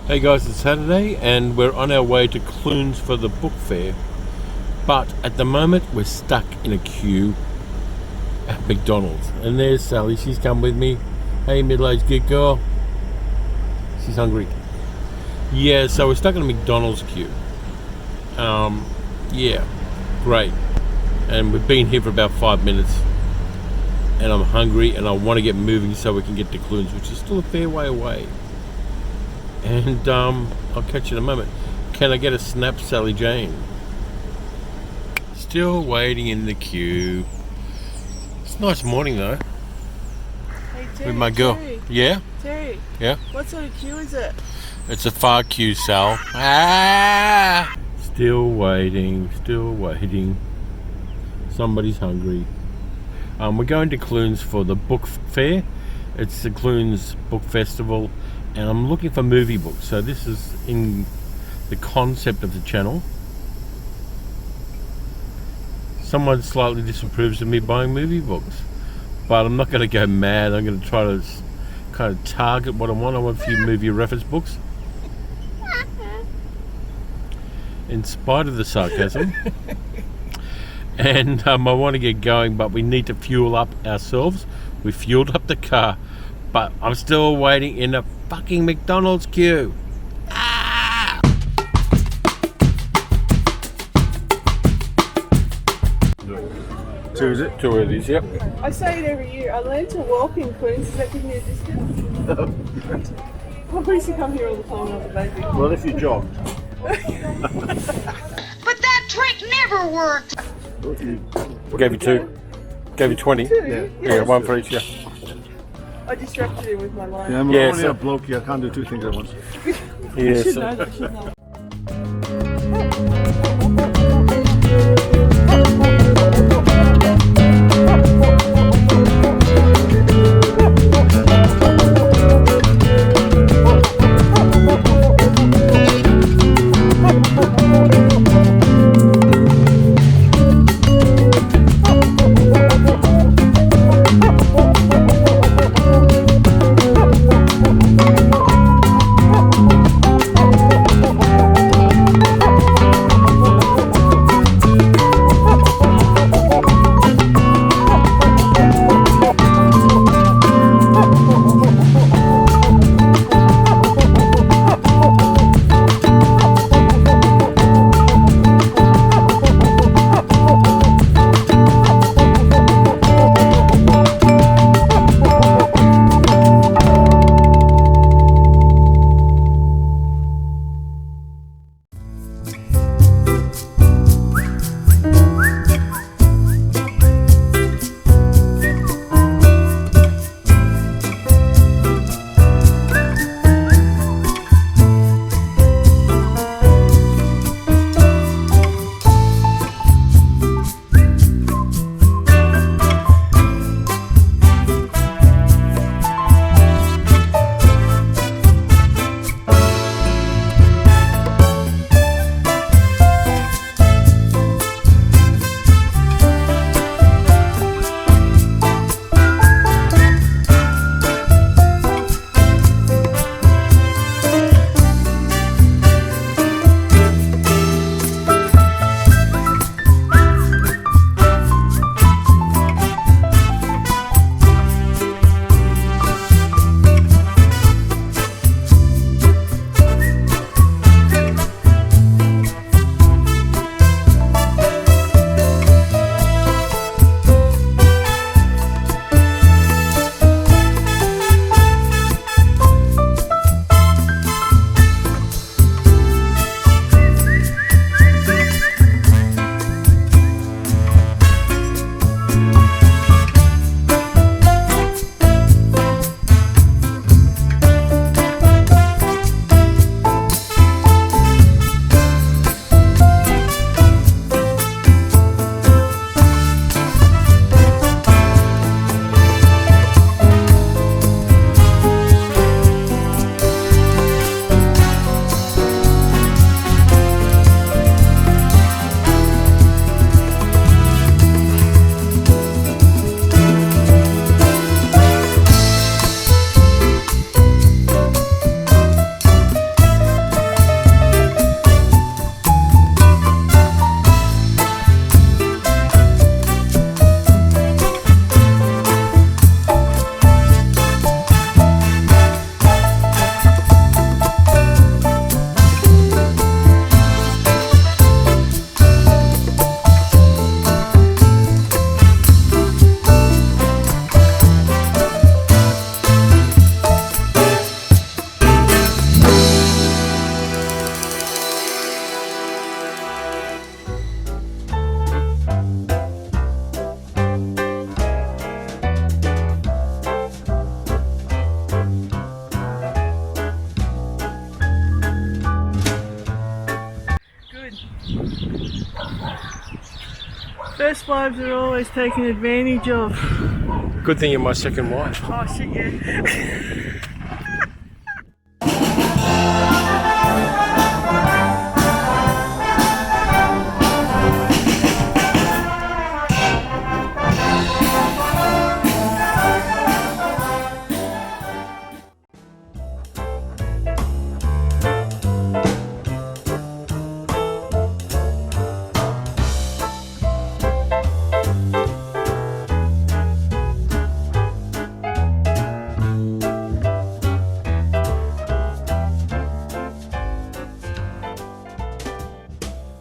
Hey guys, it's Saturday and we're on our way to Clunes for the book fair. But at the moment we're stuck in a queue at McDonald's. And there's Sally, she's come with me. Hey middle-aged geek girl. She's hungry. Yeah, so we're stuck in a McDonald's queue. Yeah, great. And we've been here for about 5 minutes. And I'm hungry and I want to get moving so we can get to Clunes, which is still a fair way away. And I'll catch you in a moment. Can I get a snap, Sally Jane? Still waiting in the queue. It's a nice morning though. Hey, Terry, with my girl. Terry, Yeah? Terry. Yeah? What sort of queue is it? It's a far queue, Sal. Ah! Still waiting, still waiting. Somebody's hungry. We're going to Clunes for the book fair. It's the Clunes Book Festival. And I'm looking for movie books, so this is in the concept of the channel. Someone slightly disapproves of me buying movie books, but I'm not going to go mad. I'm going to try to kind of target what I want. I want a few movie reference books. In spite of the sarcasm. And I want to get going, but we need to fuel up ourselves. We fueled up the car, but I'm still waiting in a fucking McDonald's queue. Ah! Two, is it? Two of these, yep. I say it every year. I learned to walk in Queens. Does that give me a discount? I used to come here all the time when I was a baby. Well, if you jogged. But that trick never worked. Gave you two. Gave you 20. Two? Yeah, one for each, yeah. I distracted him with my line. Yeah, I'm Yeah, only so- a bloke here. I can't do two things at once. Yeah, Should so- know that, should know. First wives are always taken advantage of. Good thing you're my second wife. Oh shit, yeah.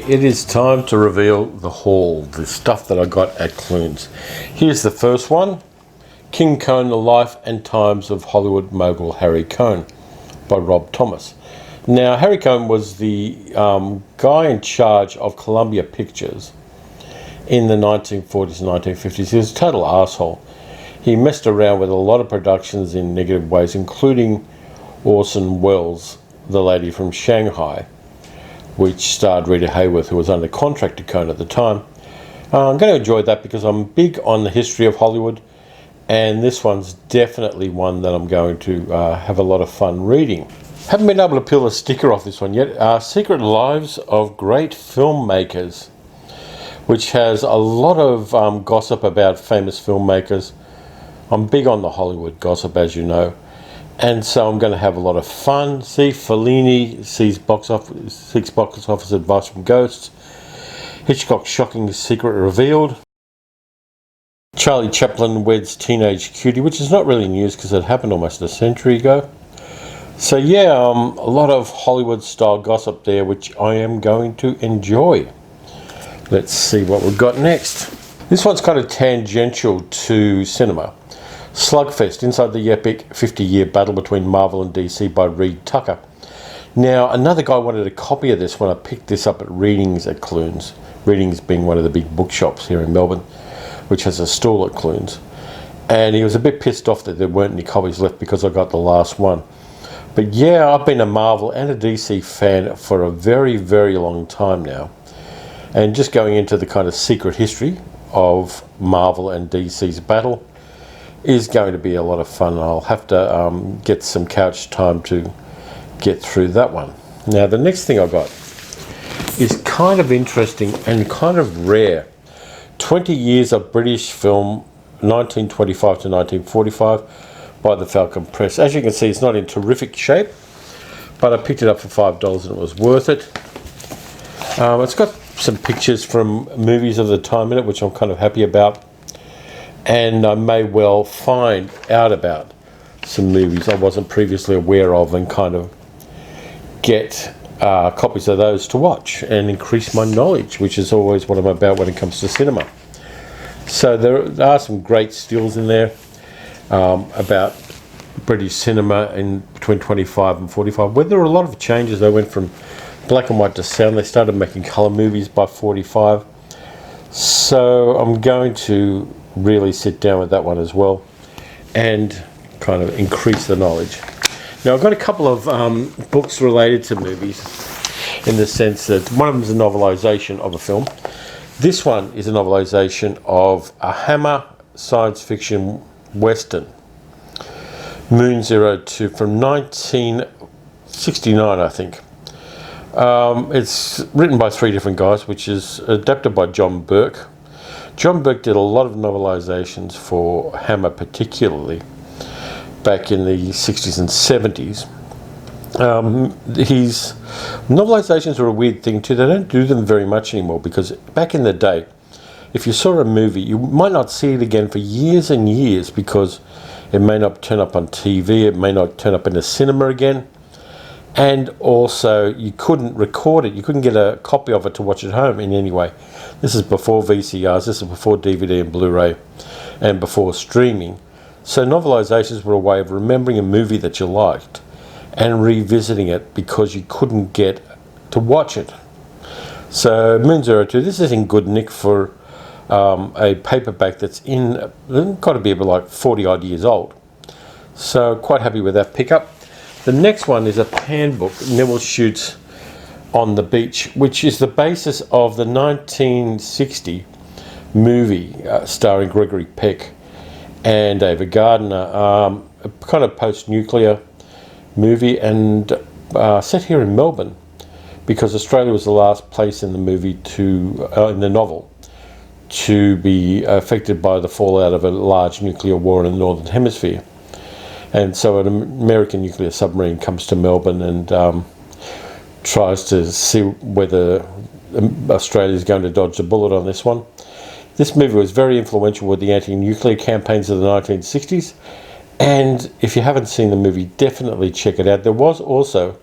It is time to reveal the haul, the stuff that I got at Clunes. Here's the first one, King Cohn, The Life and Times of Hollywood Mogul Harry Cohn by Rob Thomas. Now, Harry Cohn was the guy in charge of Columbia Pictures in the 1940s and 1950s. He was a total asshole. He messed around with a lot of productions in negative ways, including Orson Welles' The Lady from Shanghai, which starred Rita Hayworth, who was under contract to Cohn at the time. I'm going to enjoy that because I'm big on the history of Hollywood, and this one's definitely one that I'm going to have a lot of fun reading. Haven't been able to peel a sticker off this one yet. Secret Lives of Great Filmmakers, which has a lot of gossip about famous filmmakers. I'm big on the Hollywood gossip, as you know. And so I'm going to have a lot of fun. See, Fellini seeks box office advice from ghosts. Hitchcock's shocking secret revealed. Charlie Chaplin weds teenage cutie, which is not really news because it happened almost a century ago. So yeah, a lot of Hollywood-style gossip there, which I am going to enjoy. Let's see what we've got next. This one's kind of tangential to cinema. Slugfest, inside the epic 50-year battle between Marvel and DC by Reed Tucker. Now, another guy wanted a copy of this when I picked this up at Readings at Clunes. Readings being one of the big bookshops here in Melbourne, which has a stall at Clunes. And he was a bit pissed off that there weren't any copies left because I got the last one. But yeah, I've been a Marvel and a DC fan for a very, very long time now. And just going into the kind of secret history of Marvel and DC's battle is going to be a lot of fun. I'll have to get some couch time to get through that one. Now, the next thing I got is kind of interesting and kind of rare. 20 years of British film, 1925 to 1945, by the Falcon Press. As you can see, it's not in terrific shape, but I picked it up for $5 and it was worth it. It's got some pictures from movies of the time in it, which I'm kind of happy about. And I may well find out about some movies I wasn't previously aware of and kind of get copies of those to watch and increase my knowledge, which is always what I'm about when it comes to cinema. So there are some great stills in there about British cinema in between 25 and 45, where there were a lot of changes. They went from black and white to sound. They started making colour movies by 45. So I'm going to really sit down with that one as well and kind of increase the knowledge. Now, I've got a couple of books related to movies in the sense that one of them is a novelisation of a film. This one is a novelisation of a Hammer science fiction western, Moon 02, from 1969, I think. It's written by 3 different guys, which is adapted by John Burke. John Burke did a lot of novelisations for Hammer, particularly back in the 60s and 70s. His novelisations are a weird thing too. They don't do them very much anymore because back in the day, if you saw a movie, you might not see it again for years and years because it may not turn up on TV, it may not turn up in a cinema again. And also, you couldn't record it. You couldn't get a copy of it to watch at home in any way. This is before VCRs. This is before DVD and Blu-ray and before streaming. So novelizations were a way of remembering a movie that you liked and revisiting it because you couldn't get to watch it. So Moon 02, this is in good nick for a paperback that's got to be about like 40 odd years old. So quite happy with that pickup. The next one is a pan book, Neville Shoots on the Beach, which is the basis of the 1960 movie starring Gregory Peck and David Gardner, a kind of post-nuclear movie, and set here in Melbourne, because Australia was the last place in the movie in the novel, to be affected by the fallout of a large nuclear war in the Northern Hemisphere. And so an American nuclear submarine comes to Melbourne and tries to see whether Australia is going to dodge a bullet on this one. This movie was very influential with the anti-nuclear campaigns of the 1960s, and if you haven't seen the movie, definitely check it out. There was also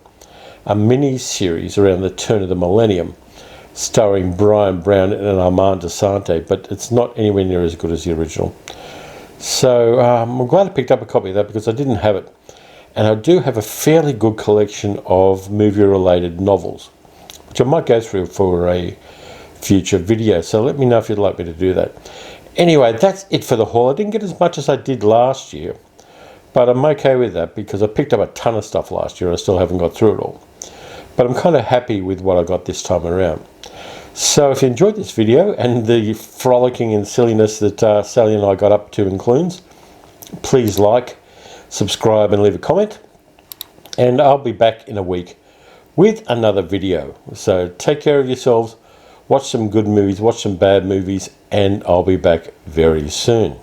a mini-series around the turn of the millennium starring Brian Brown and Armand Desante, but it's not anywhere near as good as the original. So I'm glad I picked up a copy of that, because I didn't have it. And I do have a fairly good collection of movie-related novels, which I might go through for a future video. So let me know if you'd like me to do that. Anyway, that's it for the haul. I didn't get as much as I did last year, but I'm okay with that, because I picked up a ton of stuff last year and I still haven't got through it all. But I'm kind of happy with what I got this time around. So if you enjoyed this video and the frolicking and silliness that Sally and I got up to in Clunes, please like, subscribe and leave a comment. And I'll be back in a week with another video. So take care of yourselves, watch some good movies, watch some bad movies, and I'll be back very soon.